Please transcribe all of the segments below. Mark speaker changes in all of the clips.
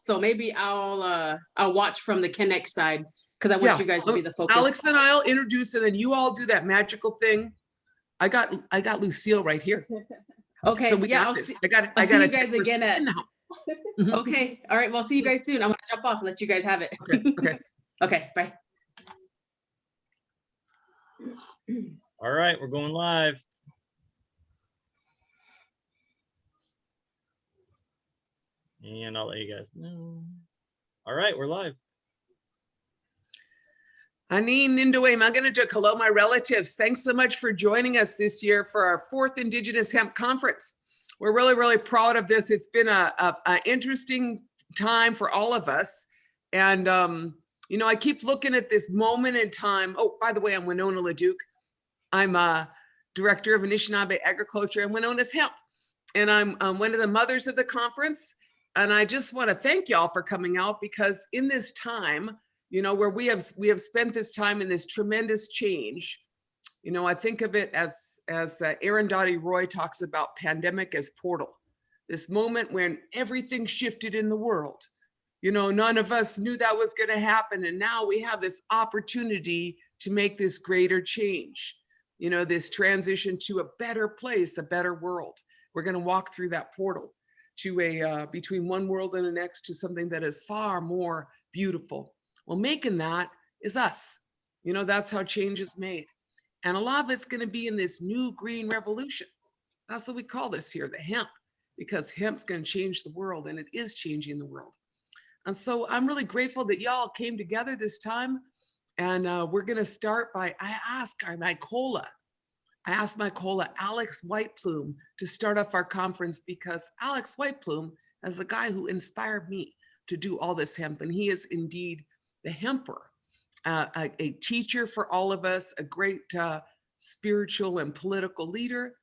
Speaker 1: So maybe I'll watch from the Connect side because I want you guys to be the focus.
Speaker 2: Alex and I'll introduce it, and you all do that magical thing. I got Lucille right here.
Speaker 1: Okay.
Speaker 2: So we
Speaker 1: yeah,
Speaker 2: got this.
Speaker 1: I'll see you guys again at.
Speaker 2: Mhm.
Speaker 1: Okay. All right. Well, see you guys soon. I'm gonna jump off and let you guys have it.
Speaker 2: Okay. Okay.
Speaker 1: Okay. Bye.
Speaker 3: All right, we're going live. And I'll let you guys know. All right, we're live.
Speaker 2: Ani Nindoe Maganajuk, hello, my relatives. Thanks so much for joining us this year for our 4th Indigenous Hemp Conference. We're really, really proud of this. It's been a interesting time for all of us. And, you know, I keep looking at this moment in time. Oh, by the way, I'm Winona LaDuke. I'm a director of Anishinaabe Agriculture and Winona's Hemp. And I'm one of the mothers of the conference. And I just want to thank y'all for coming out, because in this time, you know, where we have spent this time in this tremendous change, you know, I think of it as Aaron Dottie Roy talks about pandemic as portal, this moment when everything shifted in the world. You know, none of us knew that was going to happen. And now we have this opportunity to make this greater change, you know, this transition to a better place, a better world. We're going to walk through that portal to a between one world and the next, to something that is far more beautiful. Well, making that is us. You know, that's how change is made. And a lot of it's going to be in this new green revolution. That's what we call this here, the hemp, because hemp's going to change the world, and it is changing the world. And so I'm really grateful that y'all came together this time. And we're going to start by, I asked my cola, Alex Whiteplume, to start off our conference, because Alex Whiteplume is the guy who inspired me to do all this hemp. And he is indeed the Hemperor, a teacher for all of us, a great spiritual and political leader,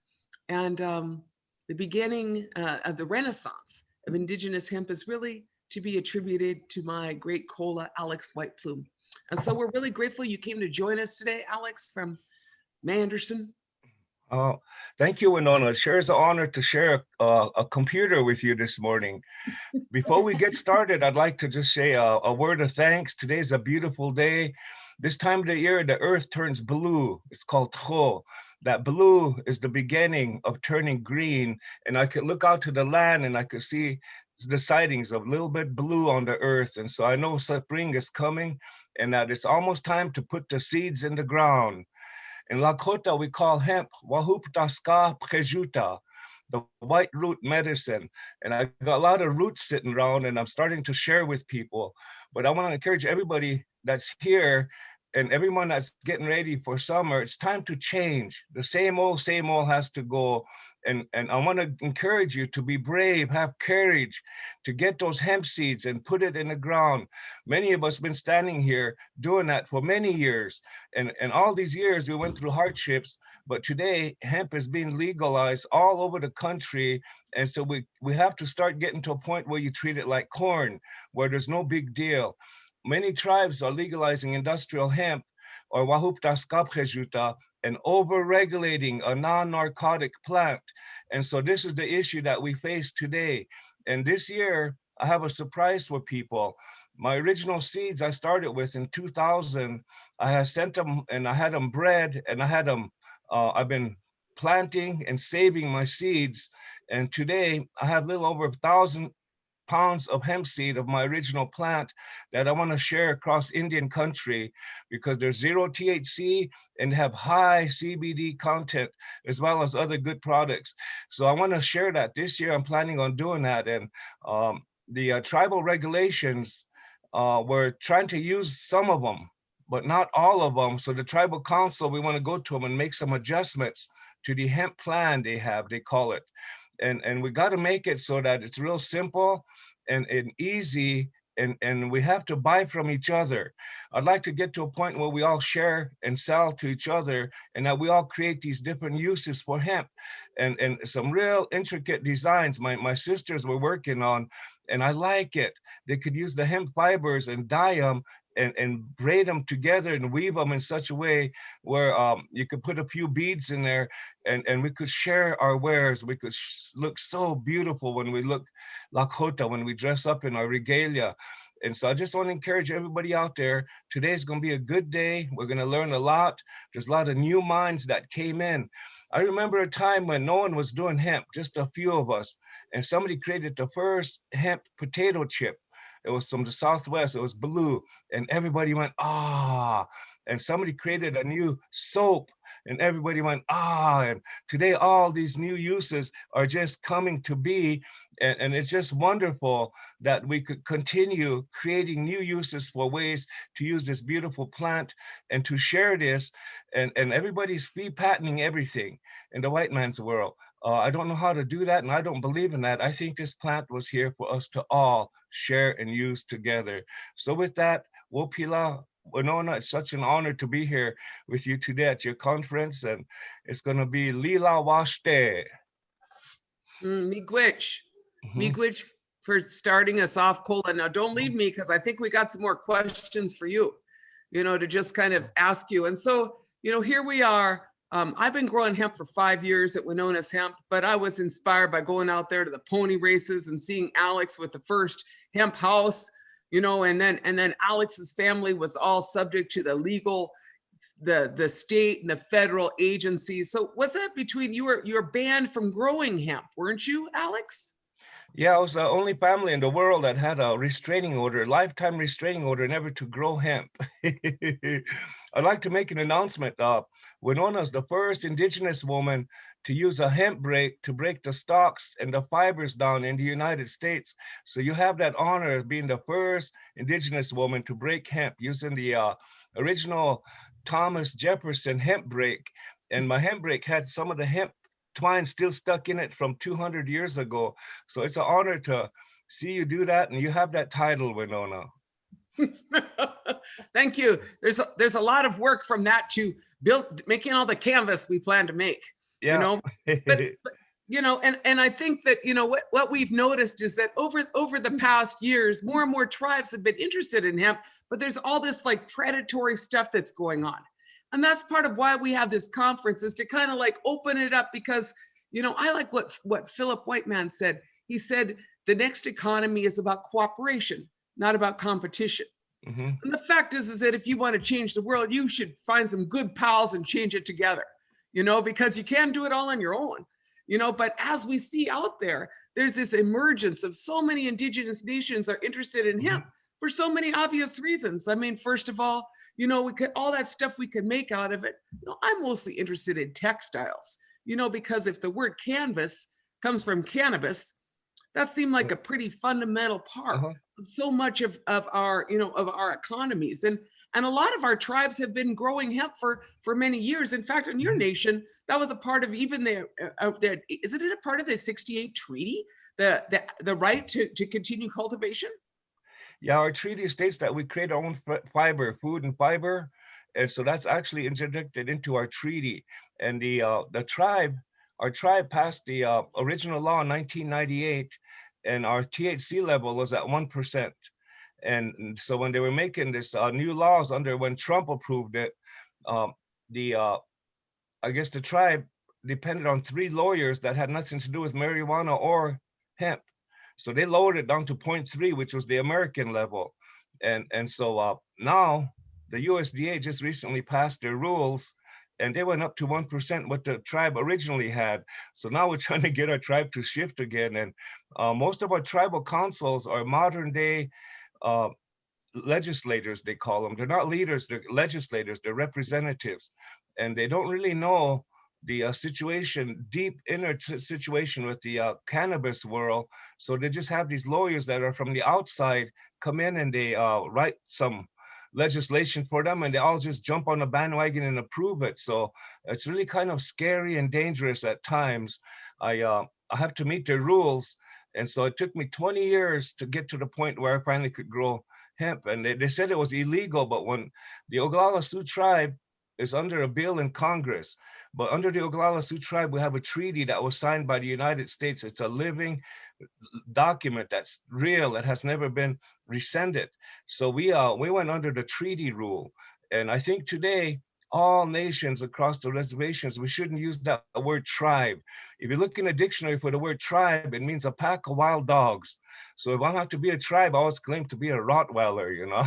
Speaker 2: and the beginning of the renaissance of Indigenous hemp is really to be attributed to my great cola, Alex Whiteplume. And so we're really grateful you came to join us today, Alex, from Manderson.
Speaker 4: Oh, thank you, Winona. Sure is an honor to share a computer with you this morning. Before we get started, I'd like to just say a word of thanks. Today's a beautiful day. This time of the year, the earth turns blue. It's called Tcho. That blue is the beginning of turning green. And I could look out to the land and I could see the sightings of a little bit blue on the earth. And so I know spring is coming, and that it's almost time to put the seeds in the ground. In Lakota, we call hemp wahuptaska prejuta, the white root medicine. And I got a lot of roots sitting around, and I'm starting to share with people. But I want to encourage everybody that's here and everyone that's getting ready for summer, it's time to change. The same old has to go. And I want to encourage you to be brave, have courage, to get those hemp seeds and put it in the ground. Many of us been standing here doing that for many years. And all these years we went through hardships, but today hemp is being legalized all over the country. And so we have to start getting to a point where you treat it like corn, where there's no big deal. Many tribes are legalizing industrial hemp, or wahuptaska prejuta, and over-regulating a non-narcotic plant. And so this is the issue that we face today. And this year, I have a surprise for people. My original seeds I started with in 2000, I had sent them and I had them bred, and I had them, I've been planting and saving my seeds. And today I have a little over 1,000 pounds of hemp seed of my original plant that I want to share across Indian country, because there's 0 THC and have high CBD content, as well as other good products. So I want to share that this year. I'm planning on doing that. And the tribal regulations, we're trying to use some of them, but not all of them. So the tribal council, we want to go to them and make some adjustments to the hemp plan they have, they call it. And we got to make it so that it's real simple and easy, and we have to buy from each other. I'd like to get to a point where we all share and sell to each other, and that we all create these different uses for hemp and some real intricate designs my sisters were working on, and I like it. They could use the hemp fibers and dye them and braid them together and weave them in such a way where you could put a few beads in there, and we could share our wares. We could look so beautiful when we look Lakota when we dress up in our regalia. And so I just want to encourage everybody out there. Today's going to be a good day. We're going to learn a lot. There's a lot of new minds that came in. I remember a time when no one was doing hemp, just a few of us, and somebody created the first hemp potato chip. It was from the Southwest. It was blue, and everybody went, ah. And somebody created a new soap, and everybody went, ah. And today, all these new uses are just coming to be. And it's just wonderful that we could continue creating new uses for ways to use this beautiful plant and to share this. And everybody's free patenting everything in the white man's world. I don't know how to do that, and I don't believe in that. I think this plant was here for us to all share and use together. So with that, Wopila, Winona, it's such an honor to be here with you today at your conference, and it's going to be Lila Washte.
Speaker 2: Miigwech. Miigwech for starting us off, Cola. Now, don't leave me, because I think we got some more questions for you, to just kind of ask you. And so, here we are. I've been growing hemp for 5 years at Winona's Hemp, but I was inspired by going out there to the pony races and seeing Alex with the first hemp house, and then Alex's family was all subject to the legal, the state and the federal agencies. So was that between you were banned from growing hemp, weren't you, Alex?
Speaker 4: Yeah, I was the only family in the world that had a restraining order, lifetime restraining order, never to grow hemp. I'd like to make an announcement. Winona is the first Indigenous woman to use a hemp brake to break the stalks and the fibers down in the United States. So you have that honor of being the first Indigenous woman to break hemp using the original Thomas Jefferson hemp brake. And my hemp brake had some of the hemp twine still stuck in it from 200 years ago. So it's an honor to see you do that, and you have that title, Winona.
Speaker 2: Thank you. There's a lot of work from that to making all the canvas we plan to make.
Speaker 4: Yeah.
Speaker 2: But and I think that what we've noticed is that over the past years, more and more tribes have been interested in hemp, but there's all this like predatory stuff that's going on. And that's part of why we have this conference, is to kind of like open it up, because, I like what Philip Whiteman said. He said, the next economy is about cooperation, not about competition. Mm-hmm. And the fact is that if you want to change the world, you should find some good pals and change it together, because you can't do it all on your own, but as we see out there, there's this emergence of so many Indigenous nations are interested in hemp for so many obvious reasons. I mean, first of all, we could, all that stuff we could make out of it. I'm mostly interested in textiles, because if the word canvas comes from cannabis, that seemed like a pretty fundamental part of so much of our, of our economies. And a lot of our tribes have been growing hemp for many years. In fact, in your nation, that was a part of even isn't it a part of the 68 treaty, the right to continue cultivation?
Speaker 4: Yeah, our treaty states that we create our own fiber, food and fiber. And so that's actually interjected into our treaty. And our tribe passed the original law in 1998, and our THC level was at 1%. And so when they were making this new laws when Trump approved it, I guess the tribe depended on 3 lawyers that had nothing to do with marijuana or hemp. So they lowered it down to 0.3, which was the American level. And so now the USDA just recently passed their rules, and they went up to 1%, what the tribe originally had. So now we're trying to get our tribe to shift again. And most of our tribal councils are modern day legislators, they call them. They're not leaders, they're legislators, they're representatives. And they don't really know the deep inner situation with the cannabis world. So they just have these lawyers that are from the outside come in, and they write some legislation for them, and they all just jump on the bandwagon and approve it. So it's really kind of scary and dangerous at times. I have to meet their rules. And so it took me 20 years to get to the point where I finally could grow hemp. And they said it was illegal, but when the Oglala Sioux tribe is under a bill in Congress, but under the Oglala Sioux tribe, we have a treaty that was signed by the United States. It's a living document that's real. It has never been rescinded. So we went under the treaty rule. And I think today all nations across the reservations. We shouldn't use that word tribe. If you look in a dictionary for the word tribe, it means a pack of wild dogs. So if I have to be a tribe, I always claim to be a Rottweiler, you know.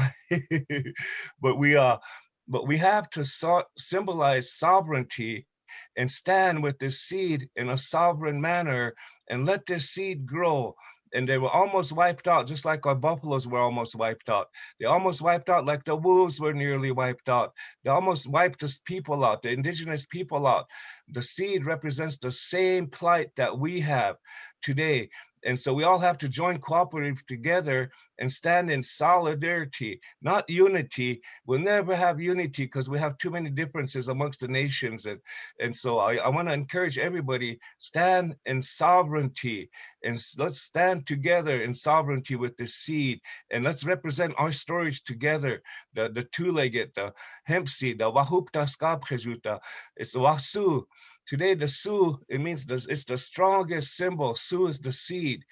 Speaker 4: but we have to symbolize sovereignty and stand with this seed in a sovereign manner and let this seed grow. And they were almost wiped out, just like our buffaloes were almost wiped out. They almost wiped out like the wolves were nearly wiped out. They almost wiped us people out, the indigenous people out. The seed represents the same plight that we have today. And so we all have to join cooperative together and stand in solidarity, not unity. We'll never have unity because we have too many differences amongst the nations. And so I want to encourage everybody, stand in sovereignty, and let's stand together in sovereignty with the seed, and let's represent our stories together. The two-legged, the hemp seed, the wahupta skaphejuta, it's the wasu. Today, the Sioux, it means it's the strongest symbol. Sioux is the seed.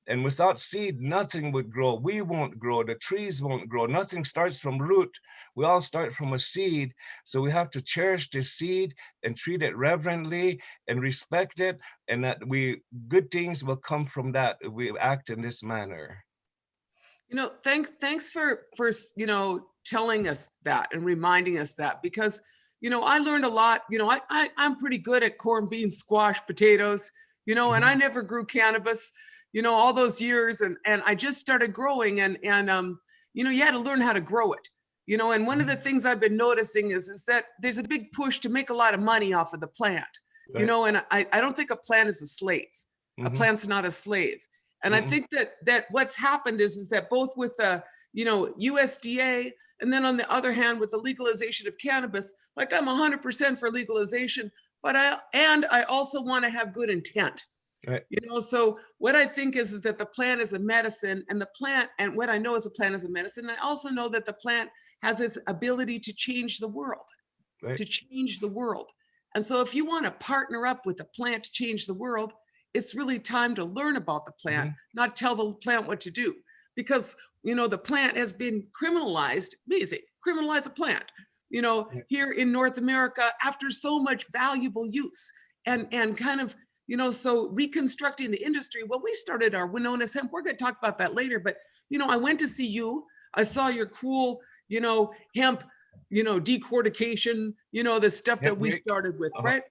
Speaker 4: And without seed, nothing would grow. We won't grow. The trees won't grow. Nothing starts from root. We all start from a seed. So we have to cherish this seed and treat it reverently and respect it. And that good things will come from that if we act in this manner.
Speaker 2: You know, thanks for you know, telling us that and reminding us that, because you know, I learned a lot. You know, I'm pretty good at corn, beans, squash, potatoes, you know, and I never grew cannabis, you know, all those years. And I just started growing and you know, you had to learn how to grow it, you know, and one of the things I've been noticing is that there's a big push to make a lot of money off of the plant, right. You know, and I don't think a plant is a slave. A plant's not a slave. And I think that what's happened is that both with the, you know, USDA, and then on the other hand, with the legalization of cannabis, like I'm 100% for legalization, but I also want to have good intent, right. You know, so what I think is that the plant is a medicine, and the plant, and what I know is the plant is a medicine. I also know that the plant has this ability to change the world, right. To change the world. And so if you want to partner up with the plant to change the world, it's really time to learn about the plant, not tell the plant what to do, because you know, the plant has been criminalized, amazing, criminalize a plant, you know, here in North America after so much valuable use and kind of, you know, so reconstructing the industry. When we started our Winona Hemp, we're going to talk about that later, but, you know, I went to see you, I saw your cool, you know, hemp, you know, decortication, you know, the stuff that we started with, right?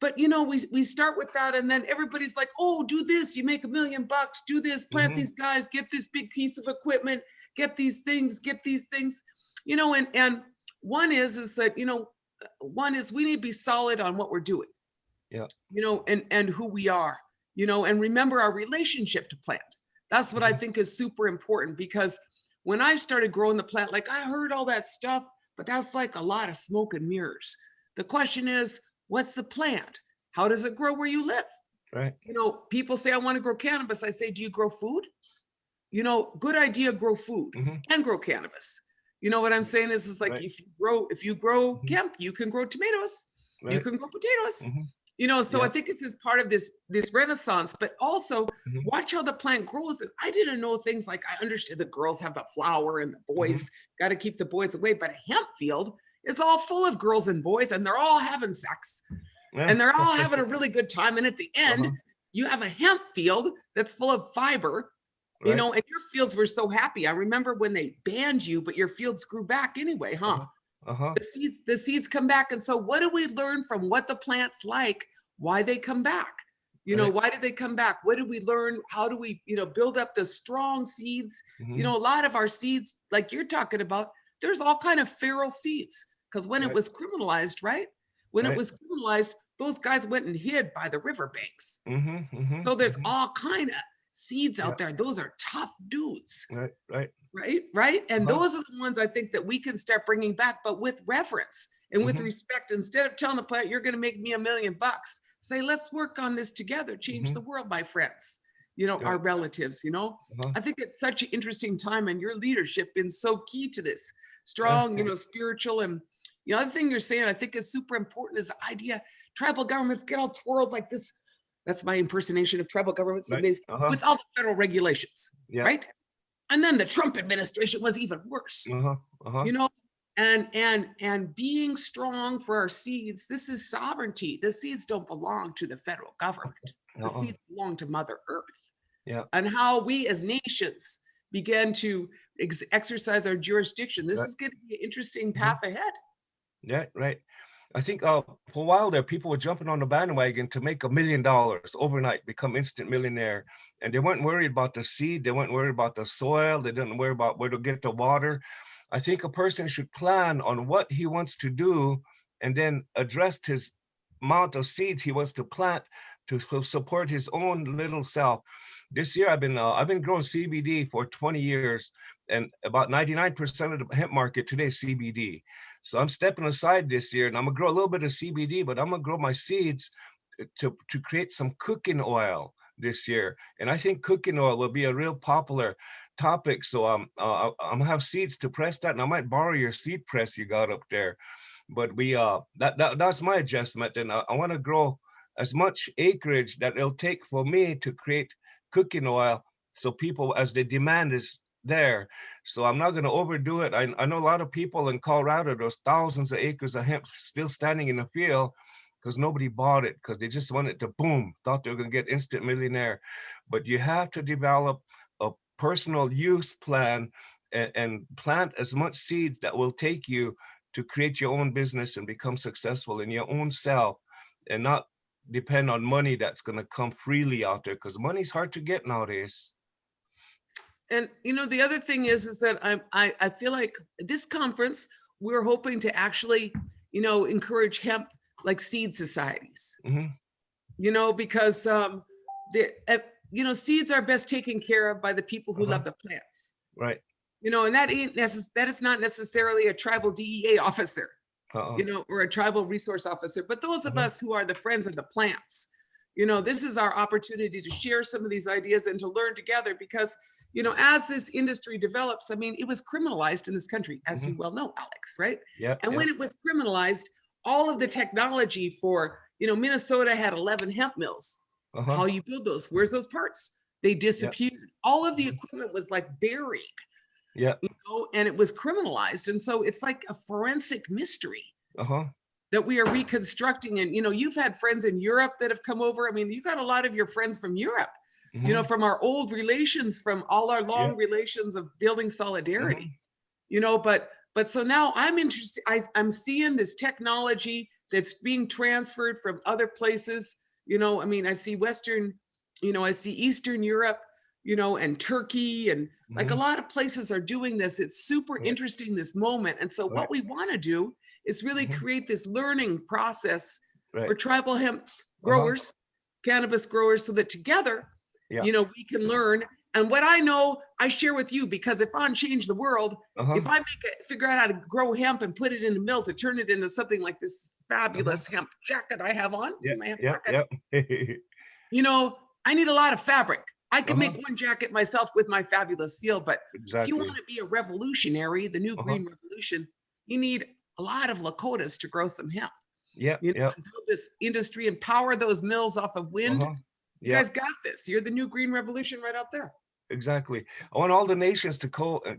Speaker 2: But you know, we start with that, and then everybody's like, oh, do this, you make $1 million, do this, plant these guys, get this big piece of equipment, get these things, you know, and one is that, you know, one is we need to be solid on what we're doing, you know, and who we are, you know, and remember our relationship to plant. That's what I think is super important, because when I started growing the plant, like I heard all that stuff, but that's like a lot of smoke and mirrors. The question is, what's the plant? How does it grow where you live? Right. You know, people say, I want to grow cannabis. I say, do you grow food? You know, good idea, grow food and grow cannabis. You know what I'm saying is like, if you grow hemp, you can grow tomatoes, you can grow potatoes, you know, so I think this is part of this renaissance, but also watch how the plant grows. And I didn't know things like, I understood the girls have the flower and the boys got to keep the boys away, but a hemp field is all full of girls and boys, and they're all having sex and they're all having a really good time. And at the end, you have a hemp field that's full of fiber, you know, and your fields were so happy. I remember when they banned you, but your fields grew back anyway, huh? The seeds come back. And so what do we learn from what the plant's like, why they come back? You know, why did they come back? What did we learn? How do we, you know, build up the strong seeds? You know, a lot of our seeds, like you're talking about, there's all kind of feral seeds, because when it was criminalized, when it was criminalized, those guys went and hid by the riverbanks. So there's all kind of seeds out there. Those are tough dudes. Right. And those are the ones I think that we can start bringing back, but with reverence and with respect. Instead of telling the plant, you're going to make me $1 million, say, let's work on this together. Change the world, my friends. You know, our relatives, you know, I think it's such an interesting time, and your leadership been so key to this. Strong, you know, spiritual. And the other thing you're saying, I think is super important, is the idea tribal governments get all twirled like this. That's my impersonation of tribal governments some days, with all the federal regulations, right? And then the Trump administration was even worse, you know, and being strong for our seeds. This is sovereignty. The seeds don't belong to the federal government. The seeds belong to Mother Earth.
Speaker 4: Yeah.
Speaker 2: And how we as nations begin to exercise our jurisdiction. This is going to be an interesting path ahead.
Speaker 4: Yeah, right. I think for a while there, people were jumping on the bandwagon to make $1 million overnight, become instant millionaire. And they weren't worried about the seed. They weren't worried about the soil. They didn't worry about where to get the water. I think a person should plan on what he wants to do and then address his amount of seeds he wants to plant to support his own little self. This year, I've been growing CBD for 20 years, and about 99% of the hemp market today is CBD. So I'm stepping aside this year, and I'm gonna grow a little bit of CBD, but I'm gonna grow my seeds to create some cooking oil this year. And I think cooking oil will be a real popular topic. So I'm gonna have seeds to press that, and I might borrow your seed press you got up there. But that's my adjustment, and I want to grow as much acreage that it'll take for me to create cooking oil, so people, as the demand is there. So I'm not going to overdo it. I know a lot of people in Colorado, there's thousands of acres of hemp still standing in the field because nobody bought it, because they just wanted to boom, thought they were going to get instant millionaire. But you have to develop a personal use plan and plant as much seeds that will take you to create your own business and become successful in your own self, and not depend on money that's going to come freely out there, because money's hard to get nowadays.
Speaker 2: And the other thing is that I feel like this conference, we're hoping to actually encourage hemp like seed societies. Because seeds are best taken care of by the people who love the plants.
Speaker 4: Right.
Speaker 2: And that is not necessarily a tribal DEA officer, or a tribal resource officer, but those of us who are the friends of the plants. This is our opportunity to share some of these ideas and to learn together, because as this industry develops, I mean, it was criminalized in this country, as you well know, Alex, right?
Speaker 4: Yeah.
Speaker 2: And when it was criminalized, all of the technology for, Minnesota had 11 hemp mills. How you build those? Where's those parts? They disappeared. All of the equipment was like buried.
Speaker 4: Yeah.
Speaker 2: And it was criminalized. And so it's like a forensic mystery that we are reconstructing. And, you've had friends in Europe that have come over. I mean, you got a lot of your friends from Europe, from our old relations, from all our long relations of building solidarity, but so now I'm interested. I'm seeing this technology that's being transferred from other places. I mean, I see Western, I see Eastern Europe, and Turkey, and like a lot of places are doing this. It's super interesting, this moment. And so what we want to do is really create this learning process for tribal hemp growers, cannabis growers, so that together, we can learn. And what I know, I share with you, because if I change the world, if I figure out how to grow hemp and put it in the mill to turn it into something like this fabulous hemp jacket I have on, see my hemp jacket? I need a lot of fabric. I can make one jacket myself with my fabulous field, but if you want to be a revolutionary, the new green revolution, you need a lot of Lakotas to grow some hemp. And build this industry and power those mills off of wind. You guys got this. You're the new green revolution right out there.
Speaker 4: Exactly. I want all the nations to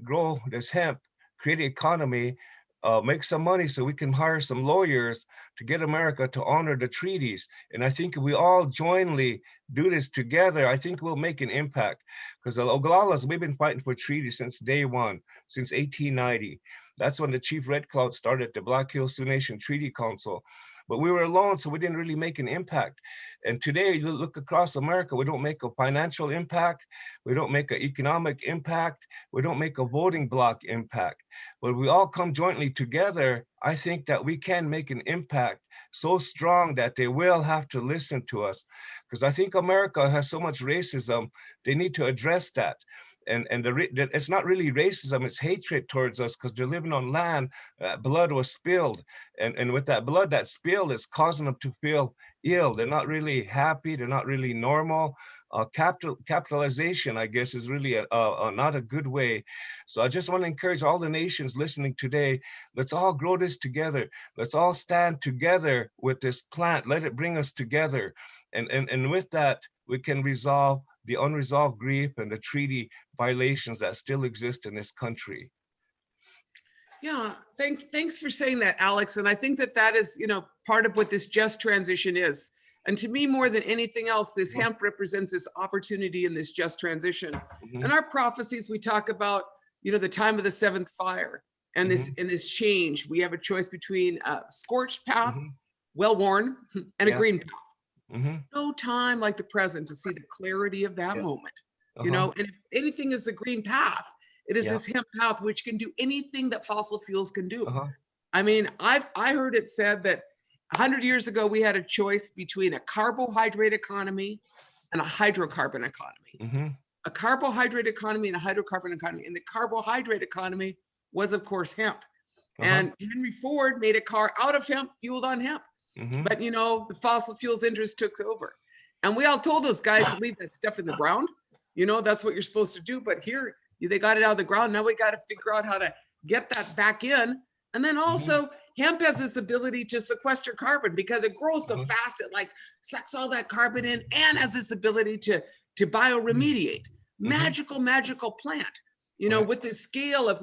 Speaker 4: grow this hemp, create an economy, make some money so we can hire some lawyers to get America to honor the treaties. And I think if we all jointly do this together, I think we'll make an impact. Because the Oglalas, we've been fighting for treaties since day one, since 1890. That's when the Chief Red Cloud started the Black Hills Sioux Nation Treaty Council. But we were alone, so we didn't really make an impact. And today, you look across America, we don't make a financial impact, we don't make an economic impact, we don't make a voting bloc impact. But we all come jointly together, I think that we can make an impact so strong that they will have to listen to us. Because I think America has so much racism, they need to address that. And it's not really racism, it's hatred towards us, because they're living on land, blood was spilled. And with that blood that spilled, it's causing them to feel ill. They're not really happy, they're not really normal. Capitalization, I guess, is really not a good way. So I just want to encourage all the nations listening today, let's all grow this together. Let's all stand together with this plant. Let it bring us together. And with that, we can resolve the unresolved grief and the treaty violations that still exist in this country.
Speaker 2: Yeah, thanks for saying that, Alex. And I think that that is, part of what this just transition is. And to me, more than anything else, this hemp represents this opportunity in this just transition.
Speaker 4: Mhm.
Speaker 2: In our prophecies, we talk about, the time of the seventh fire and this change. We have a choice between a scorched path,
Speaker 4: Mhm.
Speaker 2: well-worn, and a
Speaker 4: Yeah.
Speaker 2: green path.
Speaker 4: Mhm.
Speaker 2: No time like the present to see the clarity of that
Speaker 4: Yeah.
Speaker 2: moment.
Speaker 4: Uh-huh.
Speaker 2: And if anything is the green path, it is
Speaker 4: Yeah.
Speaker 2: this hemp path which can do anything that fossil fuels can do.
Speaker 4: Uh-huh.
Speaker 2: I mean, I heard it said that 100 years ago we had a choice between a carbohydrate economy and a hydrocarbon economy.
Speaker 4: Mhm.
Speaker 2: A carbohydrate economy and a hydrocarbon economy. And the carbohydrate economy was, of course, hemp. And Henry Ford made a car out of hemp, fueled on hemp.
Speaker 4: Mhm.
Speaker 2: But the fossil fuels interest took over. And we all told those guys to leave that stuff in the ground. That's what you're supposed to do. But here they got it out of the ground. Now we got to figure out how to get that back in. And then also hemp has this ability to sequester carbon because it grows so fast, it like sucks all that carbon in and has this ability to bioremediate. Magical plant,
Speaker 4: Right.
Speaker 2: with the scale of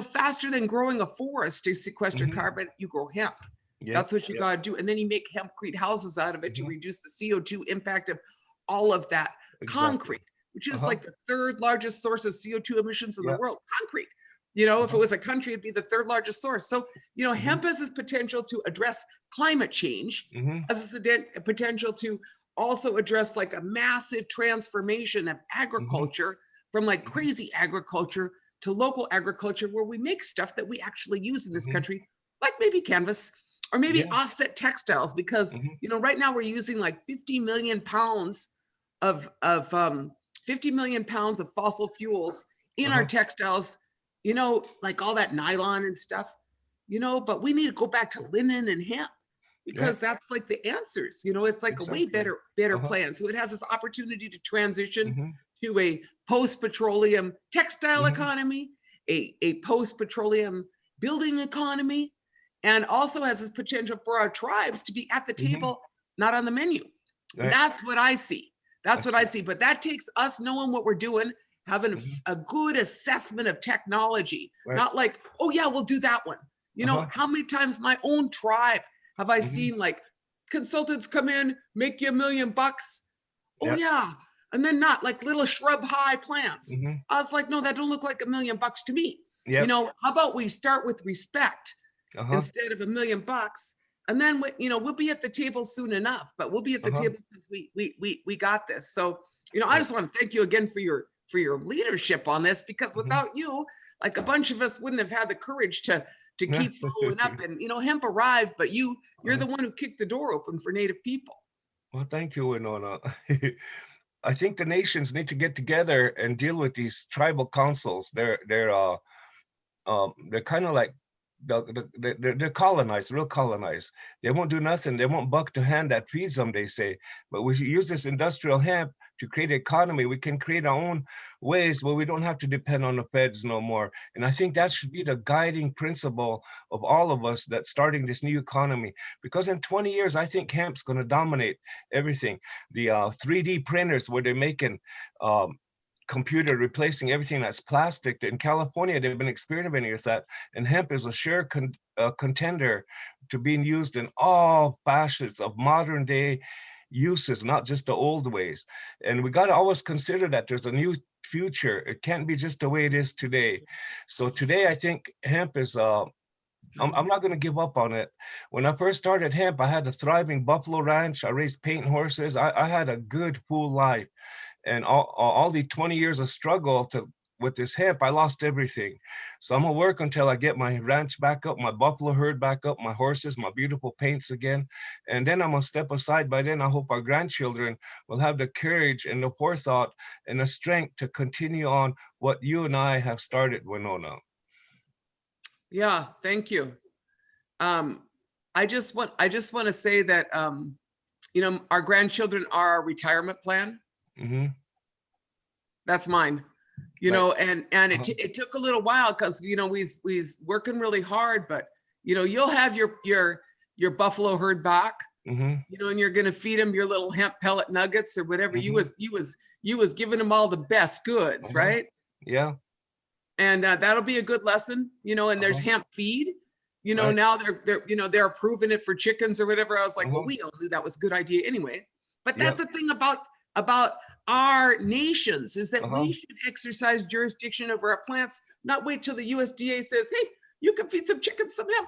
Speaker 2: faster than growing a forest to sequester carbon, you grow hemp.
Speaker 4: Yeah.
Speaker 2: That's what you
Speaker 4: Yeah.
Speaker 2: got to do. And then you make hempcrete houses out of it to reduce the CO2 impact of all of that concrete, which is like the third largest source of CO2 emissions in the world. Concrete. If it was a country, it'd be the third largest source. So, hemp has this potential to address climate change, has this potential to also address like a massive transformation of agriculture from like crazy agriculture to local agriculture where we make stuff that we actually use in this country, like maybe canvas or maybe offset textiles, because, right now we're using like 50 million pounds of 50 million pounds of fossil fuels in our textiles, like all that nylon and stuff, but we need to go back to linen and hemp because that's like the answers, it's like a way better plan. So it has this opportunity to transition to a post-petroleum textile economy, a post-petroleum building economy, and also has this potential for our tribes to be at the table, not on the menu.
Speaker 4: Right.
Speaker 2: That's what I see. That's what I see. But that takes us knowing what we're doing, having a good assessment of technology, not like, oh yeah, we'll do that one. How many times my own tribe have I seen like consultants come in, make you $1 million? Oh yeah. And then not like little shrub high plants. I was like, no, that don't look like $1 million to me. How about we start with respect instead of $1 million? And then we'll be at the table soon enough, but we'll be at the table because we got this. So, I just want to thank you again for your leadership on this, because without you, like a bunch of us wouldn't have had the courage to keep following up. And hemp arrived, but you're the one who kicked the door open for Native people.
Speaker 4: Well, thank you, Winona. I think the nations need to get together and deal with these tribal councils. They're kind of like they're colonized, real colonized. They won't do nothing. They won't buck the hand that feeds them, they say. But we use this industrial hemp to create an economy. We can create our own ways where we don't have to depend on the feds no more. And I think that should be the guiding principle of all of us that's starting this new economy. Because in 20 years, I think hemp's going to dominate everything. The 3D printers where they're making computer replacing everything that's plastic. In California, they've been experimenting with that, and hemp is a sure contender to being used in all facets of modern day uses, not just the old ways. And we got to always consider that there's a new future. It can't be just the way it is today. So today, I think hemp is I'm not going to give up on it. When I first started hemp, I had a thriving buffalo ranch. I raised painting horses. I had a good, full life. And all the 20 years of struggle with this hemp, I lost everything. So I'm gonna work until I get my ranch back up, my buffalo herd back up, my horses, my beautiful paints again. And then I'm gonna step aside. By then, I hope our grandchildren will have the courage and the forethought and the strength to continue on what you and I have started, Winona.
Speaker 2: Yeah, thank you. I just want to say that our grandchildren are our retirement plan. That's mine, and it took a little while because we's working really hard, but you'll have your buffalo herd back, and you're gonna feed them your little hemp pellet nuggets or whatever. You was giving them all the best goods, right?
Speaker 4: Yeah.
Speaker 2: And that'll be a good lesson, you know, and there's hemp feed, you know,
Speaker 4: Right.
Speaker 2: now they're approving it for chickens or whatever. I was like, well,
Speaker 4: Mhm.
Speaker 2: we all knew that was a good idea anyway. But
Speaker 4: Yep.
Speaker 2: that's the thing about our nations is that
Speaker 4: Uh-huh.
Speaker 2: we should exercise jurisdiction over our plants, not wait till the USDA says, hey, you can feed some chickens some hemp,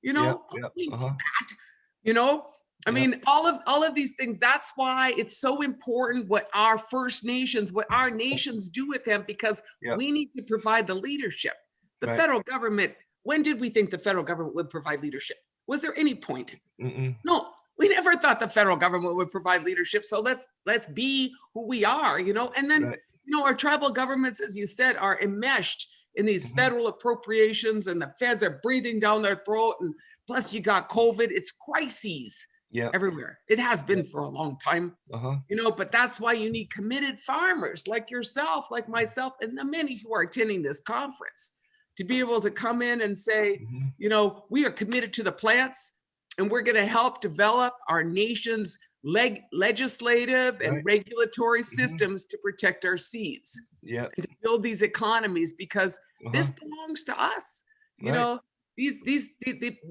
Speaker 2: you know,
Speaker 4: Yep.
Speaker 2: we need
Speaker 4: Uh-huh.
Speaker 2: that, you know. I
Speaker 4: Yep.
Speaker 2: mean, all of these things, that's why it's so important what our First Nations, what our nations do with hemp, because
Speaker 4: Yep.
Speaker 2: we need to provide the leadership. The
Speaker 4: Right.
Speaker 2: federal government, when did we think the federal government would provide leadership? Was there any point?
Speaker 4: Mm-mm.
Speaker 2: No, we never thought the federal government would provide leadership. So let's be who we are, you know. And then,
Speaker 4: Right.
Speaker 2: you know, our tribal governments, as you said, are enmeshed in these
Speaker 4: Mhm.
Speaker 2: federal appropriations, and the feds are breathing down their throat. And plus, you got COVID. It's crises
Speaker 4: Yeah.
Speaker 2: everywhere. It has been for a long time,
Speaker 4: Uh-huh.
Speaker 2: you know, but that's why you need committed farmers like yourself, like myself, and the many who are attending this conference to be able to come in and say,
Speaker 4: Mhm.
Speaker 2: you know, we are committed to the plants, and we're going to help develop our nation's legislative and
Speaker 4: Right.
Speaker 2: regulatory
Speaker 4: Mhm.
Speaker 2: systems to protect our seeds
Speaker 4: Yeah.
Speaker 2: and to build these economies, because this
Speaker 4: Uh-huh.
Speaker 2: belongs to us. You
Speaker 4: Right.
Speaker 2: know,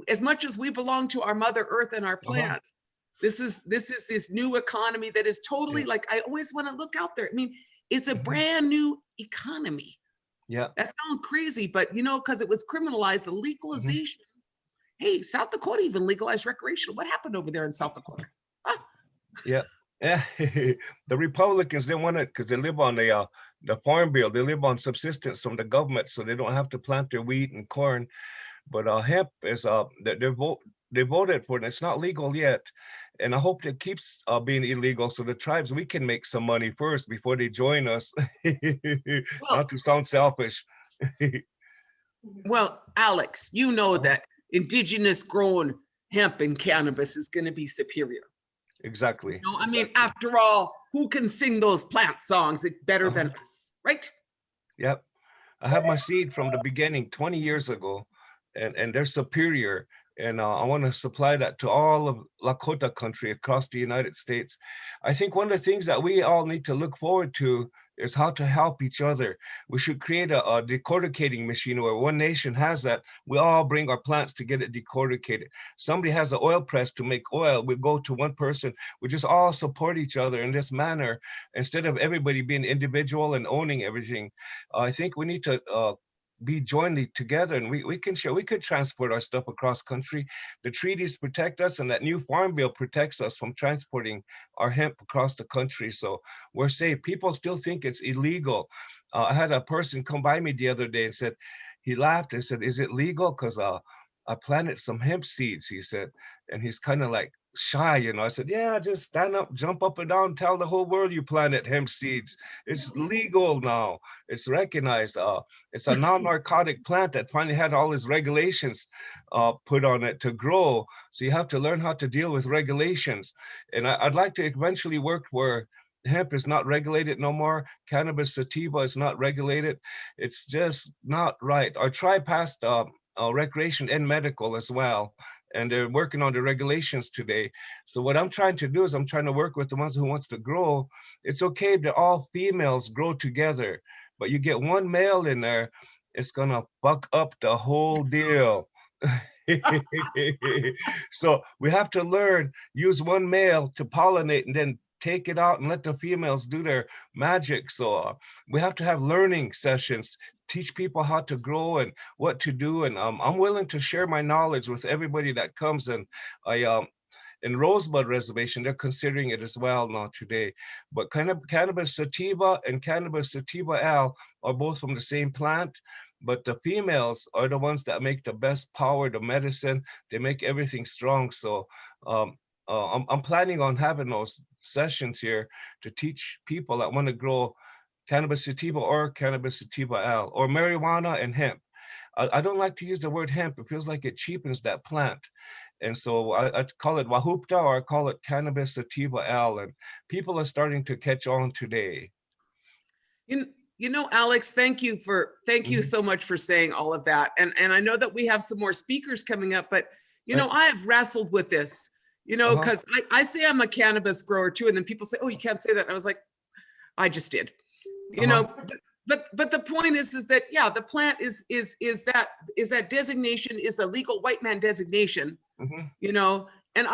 Speaker 2: as much as we belong to our Mother Earth and our plants, this is this new economy that is totally,
Speaker 4: Yeah.
Speaker 2: like, I always want to look out there. I mean, it's a
Speaker 4: Mhm.
Speaker 2: brand new economy.
Speaker 4: Yeah.
Speaker 2: That sounds crazy, but you know, because it was criminalized, the legalization. Hey, South Dakota even legalized recreational. What happened over there in South Dakota? Ah,
Speaker 4: Yeah. Yeah. The Republicans, they want it because they live on the farm bill. They live on subsistence from the government, so they don't have to plant their wheat and corn. But hemp is they voted for it. It's not legal yet, and I hope it keeps being illegal so the tribes, we can make some money first before they join us.
Speaker 2: well,
Speaker 4: Not to sound selfish.
Speaker 2: well, Alex, you know
Speaker 4: Uh-huh.
Speaker 2: that indigenous grown hemp and cannabis is going to be superior.
Speaker 4: Exactly.
Speaker 2: You know, I mean, after all, who can sing those plant songs? It's better than
Speaker 4: Uh-huh.
Speaker 2: us, right?
Speaker 4: Yep. I have my seed from the beginning 20 years ago, and they're superior. And I want to supply that to all of Lakota country across the United States. I think one of the things that we all need to look forward to is how to help each other. We should create a decorticating machine where one nation has that. We all bring our plants to get it decorticated. Somebody has an oil press to make oil. We go to one person. We just all support each other in this manner instead of everybody being individual and owning everything. I think we need to be jointly together, and we can share. We could transport our stuff across country. The treaties protect us, and that new farm bill protects us from transporting our hemp across the country. So we're safe. People still think it's illegal. I had a person come by me the other day and said, he laughed and said, "Is it legal? Because I planted some hemp seeds," he said, and he's kind of like shy, you know. I said, "Yeah, just stand up, jump up and down, tell the whole world you planted hemp seeds. It's legal now. It's recognized. It's a non-narcotic plant that finally had all its regulations put on it to grow. So you have to learn how to deal with regulations. And I'd like to eventually work where hemp is not regulated no more. Cannabis sativa is not regulated. It's just not right. Our tribe passed recreation and medical as well, and they're working on the regulations today. So what I'm trying to do is I'm trying to work with the ones who wants to grow. It's okay that all females grow together, but you get one male in there, it's gonna fuck up the whole deal. So we have to learn, use one male to pollinate and then take it out and let the females do their magic. So we have to have learning sessions, teach people how to grow and what to do. And I'm willing to share my knowledge with everybody that comes. And I in Rosebud Reservation, they're considering it as well now today. But kind of cannabis sativa and cannabis sativa L are both from the same plant, but the females are the ones that make the best power, the medicine. They make everything strong. So I'm planning on having those sessions here to teach people that want to grow cannabis sativa or cannabis sativa L or marijuana and hemp. I don't like to use the word hemp. It feels like it cheapens that plant. And so I call it Wahupta, or I call it cannabis sativa L, and people are starting to catch on today.
Speaker 2: You know, Alex, thank you so much for saying all of that. And I know that we have some more speakers coming up, but you know, I have wrestled with this, you know, because I say I'm a cannabis grower too, and then people say, "Oh, you can't say that." And I was like, I just did, you know. but the point is that, yeah, the plant is that designation is a legal white man designation,
Speaker 4: Mhm.
Speaker 2: you know, and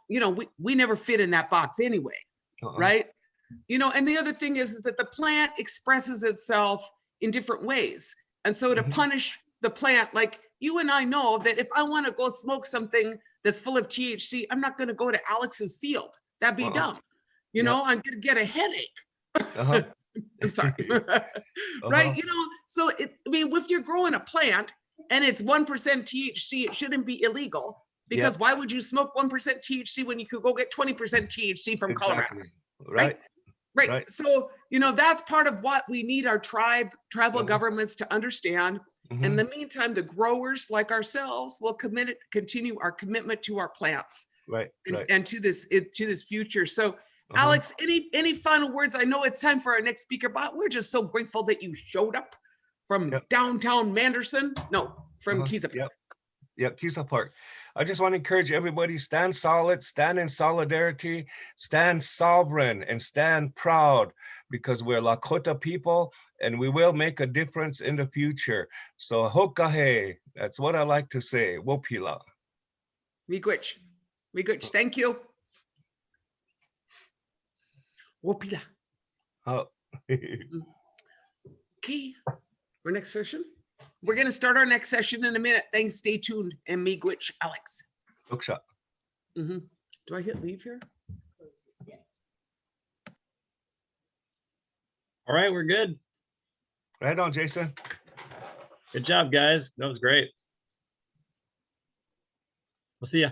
Speaker 2: you know, we never fit in that box anyway, right? You know, and the other thing is that the plant expresses itself in different ways. And so to
Speaker 4: Mhm.
Speaker 2: punish the plant, like you and I know that if I want to go smoke something that's full of THC, I'm not going to go to Alex's field. That'd be dumb. You know, I'm going to get a headache.
Speaker 4: Uh-huh.
Speaker 2: I'm sorry. Right? You know, so I mean, if you're growing a plant and it's 1% THC, it shouldn't be illegal, because why would you smoke 1% THC when you could go get 20% THC from Colorado?
Speaker 4: Exactly. Right.
Speaker 2: Right. So, you know, that's part of what we need our tribal governments to understand. In the meantime, the growers like ourselves will continue our commitment to our plants.
Speaker 4: Right.
Speaker 2: And to this future. So Alex, any final words? I know it's time for our next speaker, but we're just so grateful that you showed up from downtown Manderson. No, from Keysa Park.
Speaker 4: Yep, Keysa Park. I just want to encourage everybody, stand solid, stand in solidarity, stand sovereign, and stand proud, because we're Lakota people and we will make a difference in the future. So hokahe, that's what I like to say. Wopila.
Speaker 2: Miigwech. Thank you. Wopila.
Speaker 4: Oh.
Speaker 2: Okay, our next session. We're going to start our next session in a minute. Thanks. Stay tuned. And Miigwech, Alex.
Speaker 4: Hookshot.
Speaker 2: Do I hit leave here?
Speaker 3: All right, we're good.
Speaker 4: Right on, Jason.
Speaker 3: Good job, guys. That was great. We'll see ya.